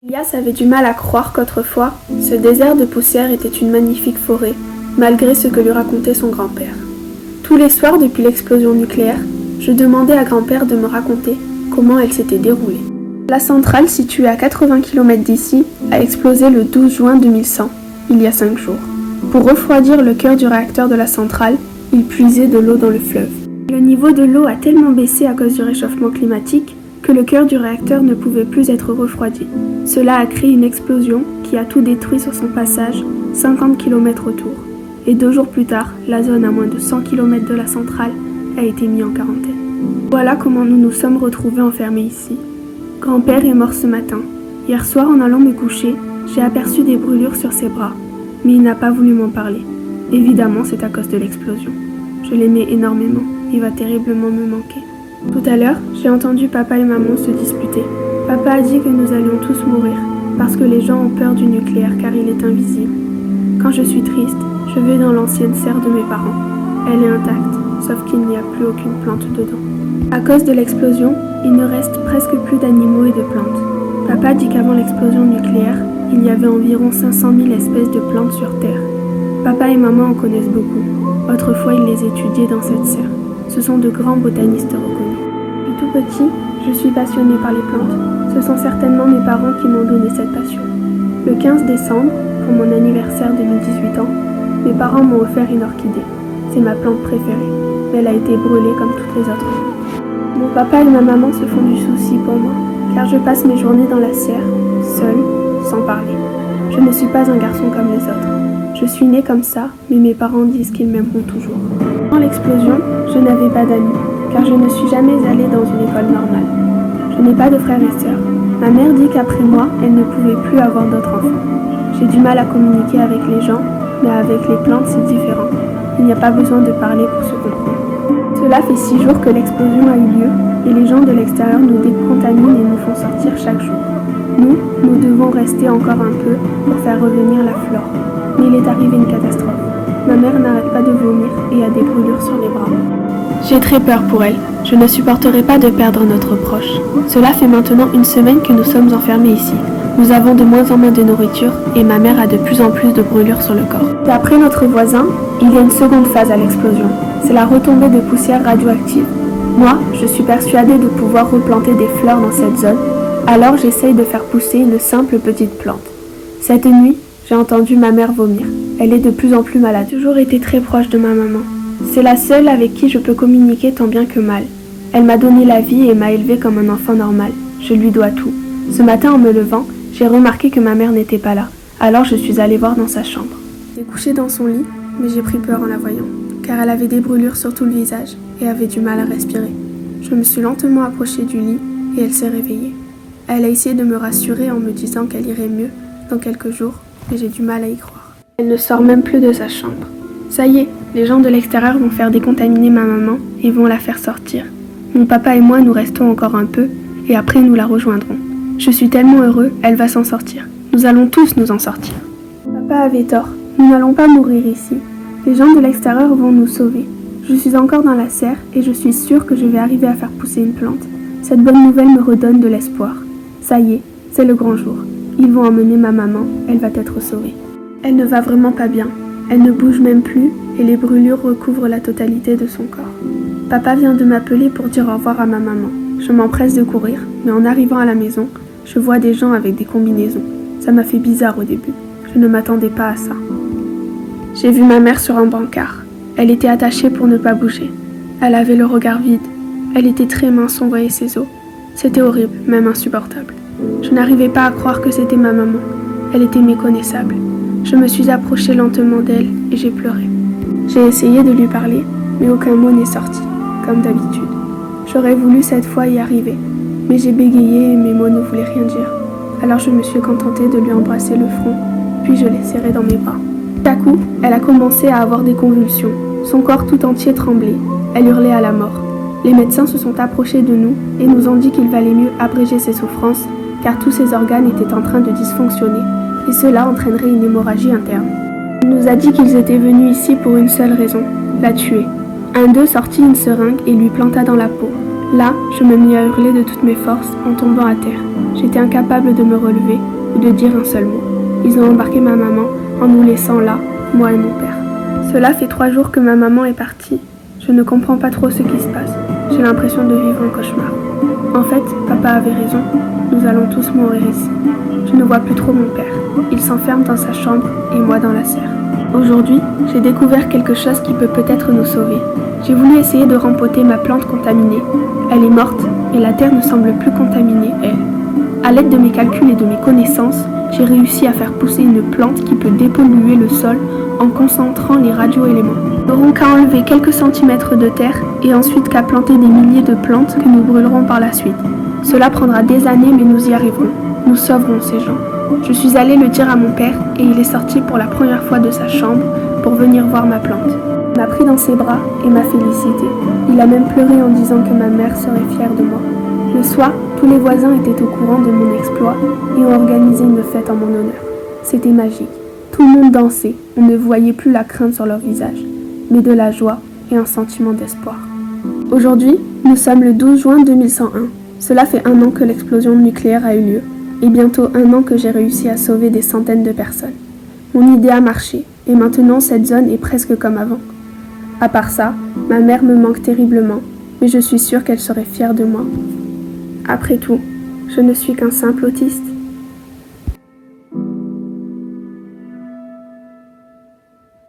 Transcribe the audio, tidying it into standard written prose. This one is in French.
Elias avait du mal à croire qu'autrefois, ce désert de poussière était une magnifique forêt, malgré ce que lui racontait son grand-père. Tous les soirs depuis l'explosion nucléaire, je demandais à grand-père de me raconter comment elle s'était déroulée. La centrale, située à 80 km d'ici, a explosé le 12 juin 2100, il y a 5 jours. Pour refroidir le cœur du réacteur de la centrale, il puisait de l'eau dans le fleuve. Le niveau de l'eau a tellement baissé à cause du réchauffement climatique que le cœur du réacteur ne pouvait plus être refroidi. Cela a créé une explosion qui a tout détruit sur son passage, 50 km autour. Et 2 jours plus tard, la zone à moins de 100 km de la centrale a été mise en quarantaine. Voilà comment nous nous sommes retrouvés enfermés ici. Grand-père est mort ce matin. Hier soir, en allant me coucher, j'ai aperçu des brûlures sur ses bras, mais il n'a pas voulu m'en parler. Évidemment, c'est à cause de l'explosion. Je l'aimais énormément, il va terriblement me manquer. Tout à l'heure, j'ai entendu papa et maman se disputer. Papa a dit que nous allions tous mourir, parce que les gens ont peur du nucléaire car il est invisible. Quand je suis triste, je vais dans l'ancienne serre de mes parents. Elle est intacte, sauf qu'il n'y a plus aucune plante dedans. À cause de l'explosion, il ne reste presque plus d'animaux et de plantes. Papa dit qu'avant l'explosion nucléaire, il y avait environ 500 000 espèces de plantes sur Terre. Papa et maman en connaissent beaucoup. Autrefois, ils les étudiaient dans cette serre. Ce sont de grands botanistes reconnus. Depuis tout petit, je suis passionnée par les plantes. Ce sont certainement mes parents qui m'ont donné cette passion. Le 15 décembre, pour mon anniversaire de mes 18 ans, mes parents m'ont offert une orchidée. C'est ma plante préférée, mais elle a été brûlée comme toutes les autres. Mon papa et ma maman se font du souci pour moi, car je passe mes journées dans la serre, seule, sans parler. Je ne suis pas un garçon comme les autres. Je suis née comme ça, mais mes parents disent qu'ils m'aimeront toujours. Avant l'explosion, je n'avais pas d'amis, car je ne suis jamais allée dans une école normale. Je n'ai pas de frères et sœurs. Ma mère dit qu'après moi, elle ne pouvait plus avoir d'autres enfants. J'ai du mal à communiquer avec les gens, mais avec les plantes, c'est différent. Il n'y a pas besoin de parler pour se comprendre. Cela fait 6 jours que l'explosion a eu lieu, et les gens de l'extérieur nous décontaminent et nous font sortir chaque jour. Nous devons rester encore un peu pour faire revenir la flore. Mais il est arrivé une catastrophe. Ma mère n'arrête pas de vomir et a des brûlures sur les bras. J'ai très peur pour elle. Je ne supporterai pas de perdre notre proche. Cela fait maintenant 1 semaine que nous sommes enfermés ici. Nous avons de moins en moins de nourriture et ma mère a de plus en plus de brûlures sur le corps. D'après notre voisin, il y a une seconde phase à l'explosion. C'est la retombée de poussière radioactive. Moi, je suis persuadée de pouvoir replanter des fleurs dans cette zone, alors j'essaye de faire pousser une simple petite plante. Cette nuit, j'ai entendu ma mère vomir. Elle est de plus en plus malade. J'ai toujours été très proche de ma maman. C'est la seule avec qui je peux communiquer tant bien que mal. Elle m'a donné la vie et m'a élevée comme un enfant normal. Je lui dois tout. Ce matin, en me levant, j'ai remarqué que ma mère n'était pas là. Alors je suis allée voir dans sa chambre. Elle était couchée dans son lit, mais j'ai pris peur en la voyant, car elle avait des brûlures sur tout le visage et avait du mal à respirer. Je me suis lentement approchée du lit et elle s'est réveillée. Elle a essayé de me rassurer en me disant qu'elle irait mieux dans quelques jours, mais j'ai du mal à y croire. Elle ne sort même plus de sa chambre. Ça y est, les gens de l'extérieur vont faire décontaminer ma maman et vont la faire sortir. Mon papa et moi, nous restons encore un peu et après nous la rejoindrons. Je suis tellement heureux, elle va s'en sortir. Nous allons tous nous en sortir. Papa avait tort, nous n'allons pas mourir ici. Les gens de l'extérieur vont nous sauver. Je suis encore dans la serre et je suis sûre que je vais arriver à faire pousser une plante. Cette bonne nouvelle me redonne de l'espoir. Ça y est, c'est le grand jour. Ils vont emmener ma maman, elle va être sauvée. Elle ne va vraiment pas bien. Elle ne bouge même plus et les brûlures recouvrent la totalité de son corps. Papa vient de m'appeler pour dire au revoir à ma maman. Je m'empresse de courir, mais en arrivant à la maison, je vois des gens avec des combinaisons. Ça m'a fait bizarre au début. Je ne m'attendais pas à ça. J'ai vu ma mère sur un brancard. Elle était attachée pour ne pas bouger. Elle avait le regard vide. Elle était très mince, on voyait ses os. C'était horrible, même insupportable. Je n'arrivais pas à croire que c'était ma maman. Elle était méconnaissable. Je me suis approchée lentement d'elle et j'ai pleuré. J'ai essayé de lui parler, mais aucun mot n'est sorti, comme d'habitude. J'aurais voulu cette fois y arriver, mais j'ai bégayé et mes mots ne voulaient rien dire. Alors je me suis contentée de lui embrasser le front, puis je l'ai serré dans mes bras. Tout à coup, elle a commencé à avoir des convulsions. Son corps tout entier tremblait. Elle hurlait à la mort. Les médecins se sont approchés de nous et nous ont dit qu'il valait mieux abréger ses souffrances, car tous ses organes étaient en train de dysfonctionner, et cela entraînerait une hémorragie interne. Il nous a dit qu'ils étaient venus ici pour une seule raison, la tuer. Un d'eux sortit une seringue et lui planta dans la peau. Là, je me mis à hurler de toutes mes forces en tombant à terre. J'étais incapable de me relever ou de dire un seul mot. Ils ont embarqué ma maman en nous laissant là, moi et mon père. Cela fait 3 jours que ma maman est partie. Je ne comprends pas trop ce qui se passe. J'ai l'impression de vivre un cauchemar. En fait, papa avait raison. Nous allons tous mourir ici. Je ne vois plus trop mon père. Il s'enferme dans sa chambre et moi dans la serre. Aujourd'hui, j'ai découvert quelque chose qui peut peut-être nous sauver. J'ai voulu essayer de rempoter ma plante contaminée. Elle est morte, mais la terre ne semble plus contaminée, elle. À l'aide de mes calculs et de mes connaissances, j'ai réussi à faire pousser une plante qui peut dépolluer le sol en concentrant les radioéléments. Nous n'aurons qu'à enlever quelques centimètres de terre et ensuite qu'à planter des milliers de plantes que nous brûlerons par la suite. Cela prendra des années, mais nous y arriverons. Nous sauverons ces gens. Je suis allée le dire à mon père et il est sorti pour la première fois de sa chambre pour venir voir ma plante. Il m'a pris dans ses bras et m'a félicité. Il a même pleuré en disant que ma mère serait fière de moi. Le soir, tous les voisins étaient au courant de mon exploit et ont organisé une fête en mon honneur. C'était magique. Tout le monde dansait, on ne voyait plus la crainte sur leur visage, mais de la joie et un sentiment d'espoir. Aujourd'hui, nous sommes le 12 juin 2101. Cela fait 1 an que l'explosion nucléaire a eu lieu, et bientôt 1 an que j'ai réussi à sauver des centaines de personnes. Mon idée a marché, et maintenant cette zone est presque comme avant. À part ça, ma mère me manque terriblement, mais je suis sûre qu'elle serait fière de moi. Après tout, je ne suis qu'un simple autiste.